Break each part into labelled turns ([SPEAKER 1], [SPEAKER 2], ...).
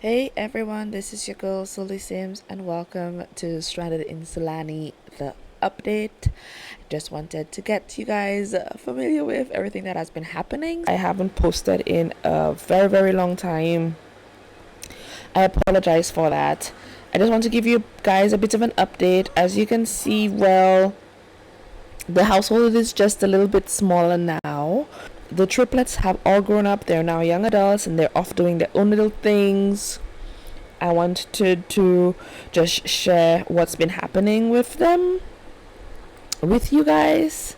[SPEAKER 1] Hey everyone, this is your girl Sully Sims, and welcome to Stranded in Sulani, the update. Just wanted to get you guys familiar with everything that has been happening. I haven't posted in a very long time. I apologize for that. I just want to give you guys a bit of an update. As you can see, well, the household is just a little bit smaller now. The triplets have all grown up. They're now young adults and they're off doing their own little things. I wanted to just share what's been happening with them with you guys.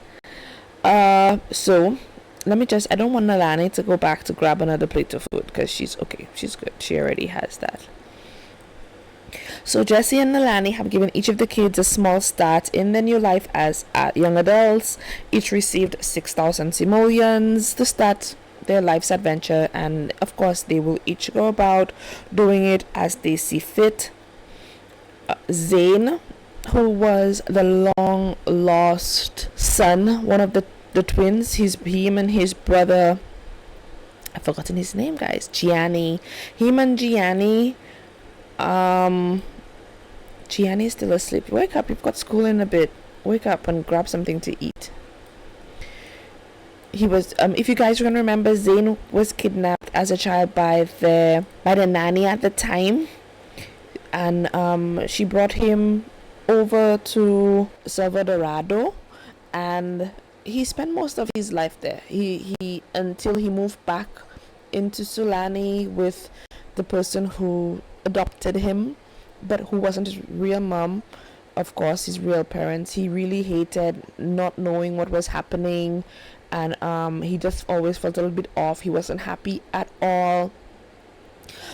[SPEAKER 1] So let me just, I don't want Nalani to go back to grab another plate of food because she's okay. She's good. She already has that. So Jessie and Nalani have given each of the kids a small start in their new life as young adults. Each received 6,000 simoleons to start their life's adventure, and of course they will each go about doing it as they see fit. Zane, who was the long lost son, one of the twins, him and his brother, I've forgotten his name, guys, Gianni. Him and Gianni, Gianni is still asleep. Wake up, you've got school in a bit. Wake up and grab something to eat. He was, if you guys can remember, Zane was kidnapped as a child by the nanny at the time, and she brought him over to Salvadorado, and he spent most of his life there. He until he moved back into Sulani with the person who adopted him, but who wasn't his real mom, of course, his real parents. He really hated not knowing what was happening, and he just always felt a little bit off. He wasn't happy at all.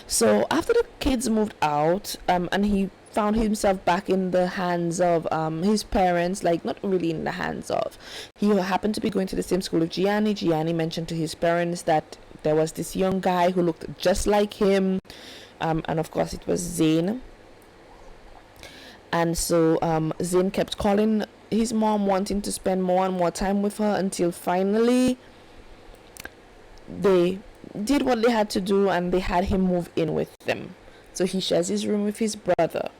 [SPEAKER 1] So after the kids moved out, and he found himself back in the hands of his parents, like not really in the hands of. He happened to be going to the same school with Gianni. Gianni mentioned to his parents that there was this young guy who looked just like him, and of course it was Zane. And so Zane kept calling his mom, wanting to spend more and more time with her, until finally they did what they had to do and they had him move in with them. So he shares his room with his brother.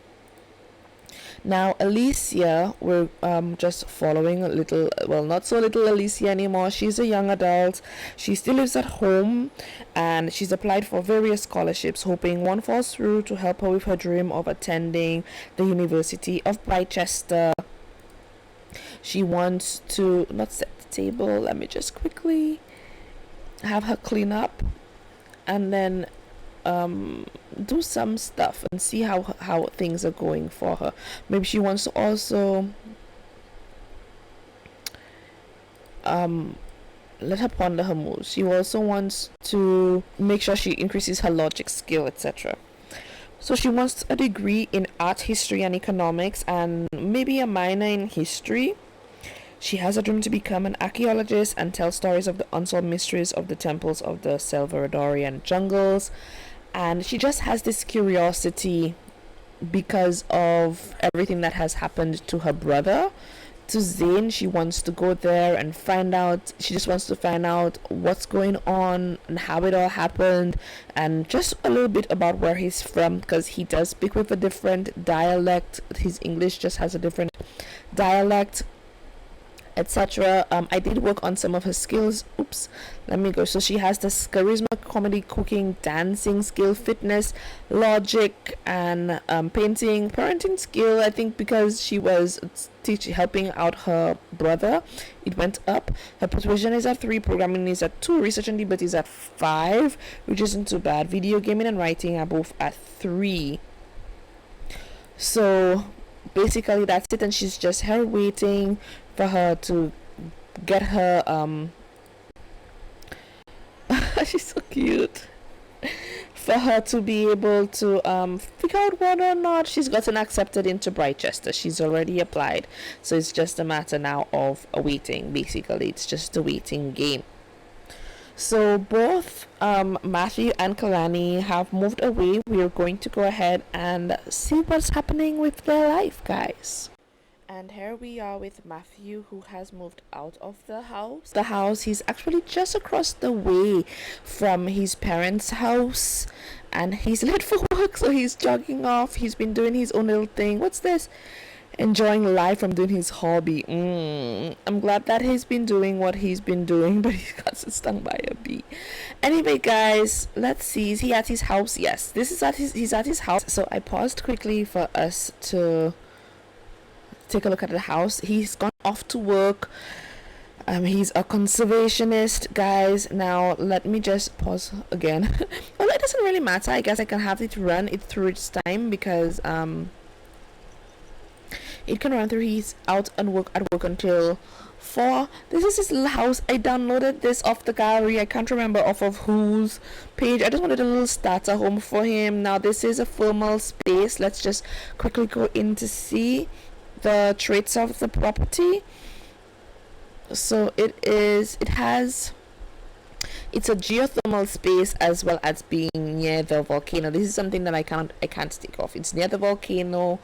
[SPEAKER 1] Now Alicia, we're just following a little, well, not so little Alicia anymore. She's a young adult. She still lives at home, and she's applied for various scholarships, hoping one falls through to help her with her dream of attending the University of Britechester. She wants to not set the table. Let me just quickly have her clean up, and then do some stuff and see how things are going for her. Maybe she wants to also let her ponder her moves. She also wants to make sure she increases her logic skill, etc. So she wants a degree in art history and economics, and maybe a minor in history. She has a dream to become an archaeologist and tell stories of the unsolved mysteries of the temples of the Salvadorian jungles. And she just has this curiosity because of everything that has happened to her brother, to Zane. She wants to go there and find out. She just wants to find out what's going on and how it all happened, and just a little bit about where he's from, because he does speak with a different dialect. His English just has a different dialect, etc. I did work on some of her skills. Let me go. So she has this charisma, comedy, cooking, dancing skill, fitness, logic, and painting, parenting skill. I think because she was helping out her brother, it went up. Her persuasion is at 3, programming is at 2, research and debate is at 5, which isn't too bad. Video gaming and writing are both at 3. So basically that's it, and she's just her waiting for her to get her she's so cute, for her to be able to figure out whether or not she's gotten accepted into Britechester. She's already applied, so it's just a matter now of waiting. Basically it's just a waiting game. So both Matthew and Kehlani have moved away. We are going to go ahead and see what's happening with their life, guys. And here we are with Matthew, who has moved out of the house. He's actually just across the way from his parents' house, and he's late for work, so he's jogging off. He's been doing his own little thing. What's this? Enjoying life from doing his hobby. I'm glad that he's been doing what he's been doing, but he got stung by a bee. Anyway, guys, let's see. Is he at his house? Yes, he's at his house. So I paused quickly for us to take a look at the house. He's gone off to work. He's a conservationist, guys. Now let me just pause again. Well, it doesn't really matter. I guess I can have it run it through its time, because it can run through. He's out and at work until 4. This is his little house. I downloaded this off the gallery. I can't remember off of whose page. I just wanted a little starter home for him. Now this is a formal space. Let's just quickly go in to see the traits of the property. So it's a geothermal space, as well as being near the volcano. This is something that I can't take off. It's near the volcano.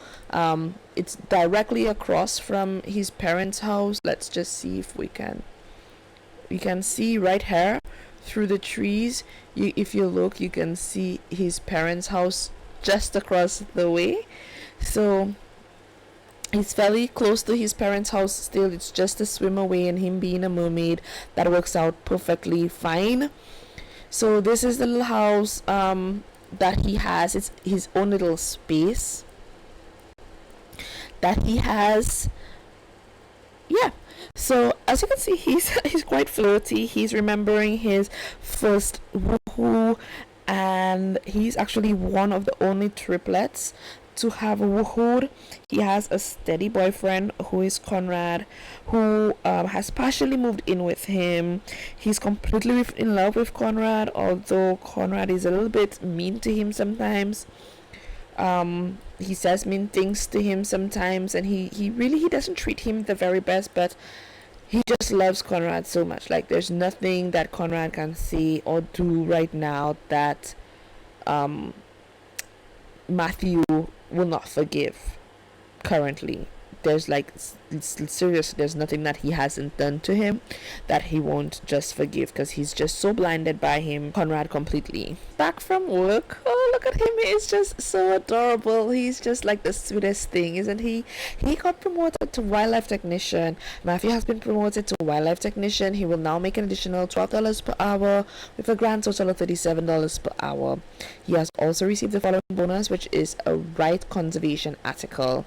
[SPEAKER 1] It's directly across from his parents' house. Let's just see if we can see right here through the trees. If you look, you can see his parents' house just across the way. So he's fairly close to his parents' house still. It's just a swim away, and him being a mermaid, that works out perfectly fine. So this is the little house that he has. It's his own little space that he has. Yeah. So as you can see, he's quite flirty. He's remembering his first woohoo, and he's actually one of the only triplets to have a woohoo. He has a steady boyfriend who is Conrad, who has partially moved in with him. He's completely in love with Conrad, although Conrad is a little bit mean to him sometimes. He says mean things to him sometimes, and he really doesn't treat him the very best, but he just loves Conrad so much. Like, there's nothing that Conrad can say or do right now that Matthew will not forgive. Currently, there's seriously, there's nothing that he hasn't done to him that he won't just forgive, because he's just so blinded by him, Conrad, completely. Back from work. Oh, look at him. He's just so adorable. He's just like the sweetest thing, isn't he? He got promoted to wildlife technician. Matthew has been promoted to wildlife technician. He will now make an additional $12 per hour, with a grand total of $37 per hour. He has also received the following bonus, which is a right conservation article.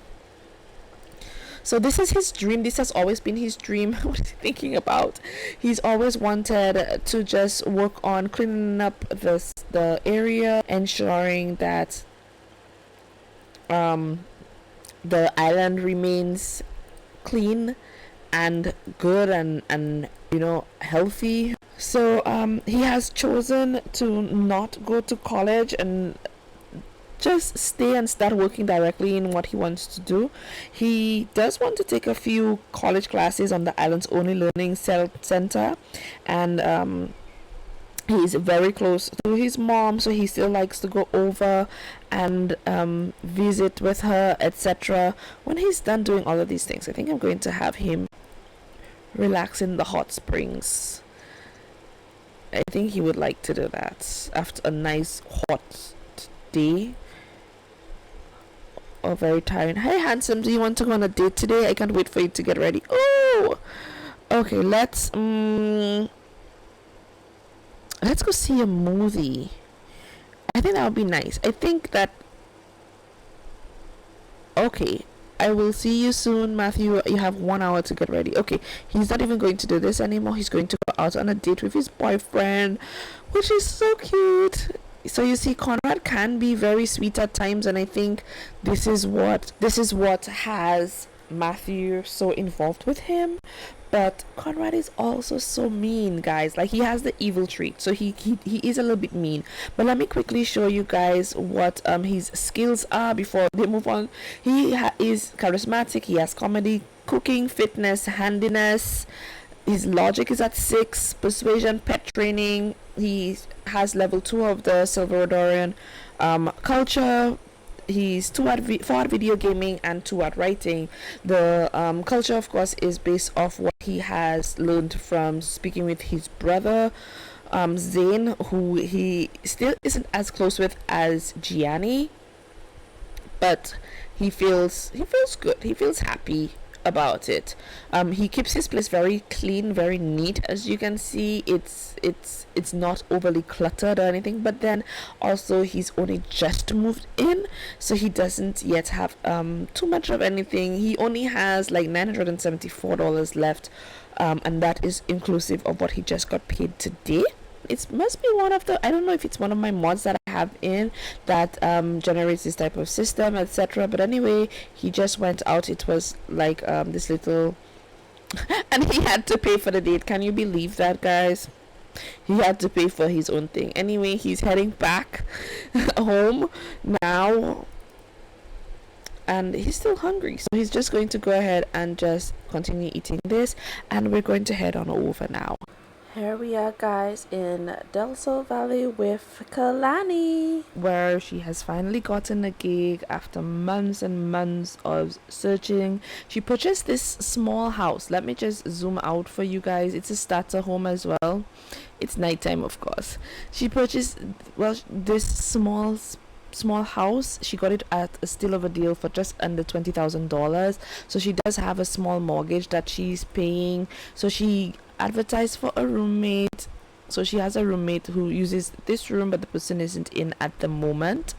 [SPEAKER 1] So this is his dream. This has always been his dream. What is he thinking about? He's always wanted to just work on cleaning up the area, ensuring that the island remains clean and good and healthy. So he has chosen to not go to college and just stay and start working directly in what he wants to do. He does want to take a few college classes on the island's only learning center, and he's very close to his mom, so he still likes to go over and visit with her, etc. When he's done doing all of these things, I think I'm going to have him relax in the hot springs. I think he would like to do that after a nice hot day. Oh, very tiring. Hey, handsome, do you want to go on a date today? I can't wait for you to get ready. Oh, okay. Let's go see a movie. I think that would be nice. I think that. Okay, I will see you soon, Matthew. You have 1 hour to get ready. Okay, he's not even going to do this anymore. He's going to go out on a date with his boyfriend, which is so cute. So you see, Conrad can be very sweet at times, and I think this is what has Matthew so involved with him. But Conrad is also so mean, guys. Like, he has the evil trait, so he is a little bit mean. But let me quickly show you guys what his skills are before they move on. He is charismatic. He has comedy, cooking, fitness, handiness. His logic is at 6. Persuasion, pet training. He has level 2 of the Salvadorian culture. he's for art video gaming and 2 art writing. The culture, of course, is based off what he has learned from speaking with his brother, Zane, who he still isn't as close with as Gianni, but he feels good. He feels happy about it. He keeps his place very clean, very neat. As you can see, it's not overly cluttered or anything. But then also he's only just moved in, so he doesn't yet have too much of anything. He only has like $974 left, and that is inclusive of what he just got paid today. It must be one of the, I don't know if it's one of my mods that I have in that generates this type of system, etc. But anyway, he just went out. It was like this little and he had to pay for the date. Can you believe that, guys? He had to pay for his own thing. Anyway, he's heading back home now, and he's still hungry, so he's just going to go ahead and just continue eating this, and we're going to head on over now. Here we are, guys, in Del Sol Valley with Kehlani, where she has finally gotten a gig after months and months of searching. She purchased this small house. Let me just zoom out for you guys. It's a starter home as well. It's nighttime, of course. She purchased, well, this small house. She got it at a steal of a deal for just under $20,000. So she does have a small mortgage that she's paying. So she advertised for a roommate. So she has a roommate who uses this room, but the person isn't in at the moment.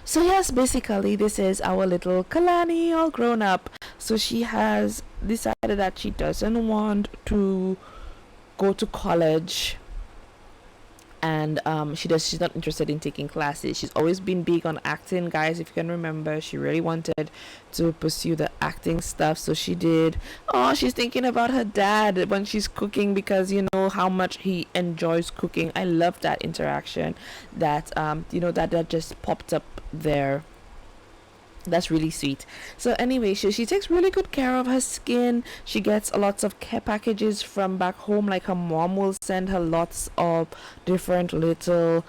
[SPEAKER 1] So yes, basically this is our little Kehlani all grown up. So she has decided that she doesn't want to go to college, and she's not interested in taking classes. She's always been big on acting, guys. If you can remember, she really wanted to pursue the acting stuff, so she did. Oh, she's thinking about her dad when she's cooking, because you know how much he enjoys cooking. I love that interaction that that just popped up there. That's really sweet. So anyway, she takes really good care of her skin. She gets lots of care packages from back home, like her mom will send her lots of different little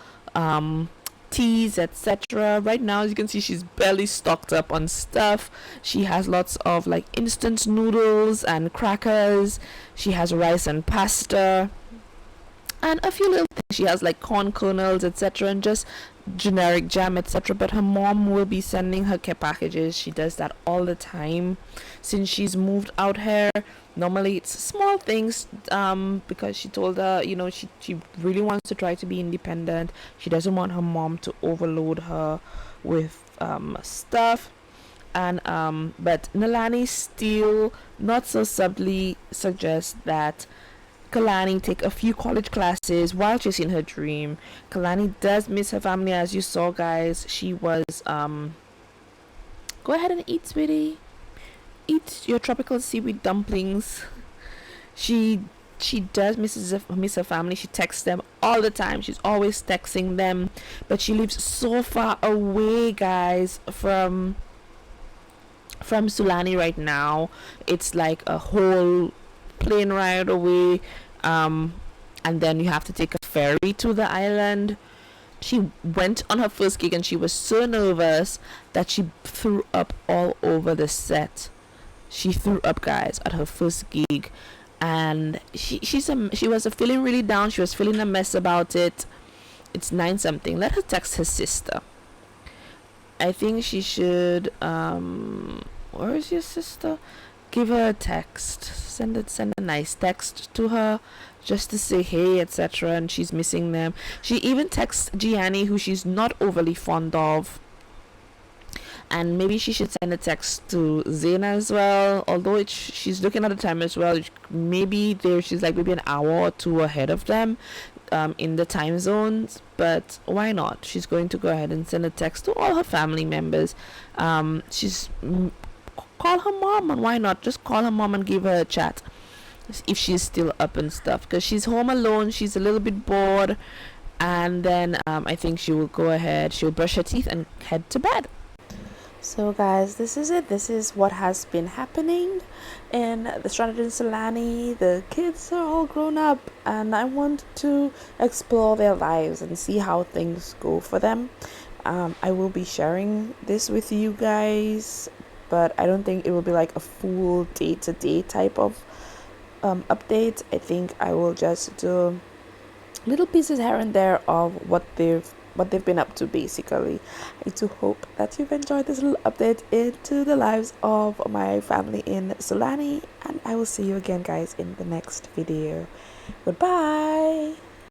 [SPEAKER 1] teas, etc. Right now, as you can see, she's barely stocked up on stuff. She has lots of like instant noodles and crackers. She has rice and pasta and a few little things. She has like corn kernels, etc., and just generic jam, etc. But her mom will be sending her care packages. She does that all the time since she's moved out here. Normally it's small things, because she told her, she really wants to try to be independent. She doesn't want her mom to overload her with stuff. And but Nalani still not so subtly suggests that Kehlani take a few college classes while chasing her dream. Kehlani does miss her family, as you saw, guys. She was go ahead and eat, sweetie. Eat your tropical seaweed dumplings. She does miss her family. She texts them all the time. She's always texting them, but she lives so far away, guys, from Sulani right now. It's like a whole plane ride away, and then you have to take a ferry to the island. She went on her first gig and she was so nervous that she threw up all over the set. She threw up, guys, at her first gig, and she was feeling really down. She was feeling a mess about it. It's 9 something. Let her text her sister. I think she should where is your sister? Give her a text. Send a nice text to her just to say hey, etc. And she's missing them. She even texts Gianni, who she's not overly fond of. And maybe she should send a text to Zena as well. Although she's looking at the time as well. Maybe she's like maybe an hour or 2 ahead of them in the time zones. But why not? She's going to go ahead and send a text to all her family members. Call her mom, and why not just call her mom and give her a chat if she's still up and stuff, because she's home alone. She's a little bit bored, and then I think she will go ahead, she'll brush her teeth and head to bed. So guys, this is it. This is what has been happening in the Stranded in Sulani. The kids are all grown up, and I want to explore their lives and see how things go for them. I will be sharing this with you guys, but I don't think it will be like a full day-to-day type of update. I think I will just do little pieces here and there of what they've been up to. Basically, I do hope that you've enjoyed this little update into the lives of my family in Sulani, and I will see you again, guys, in the next video. Goodbye.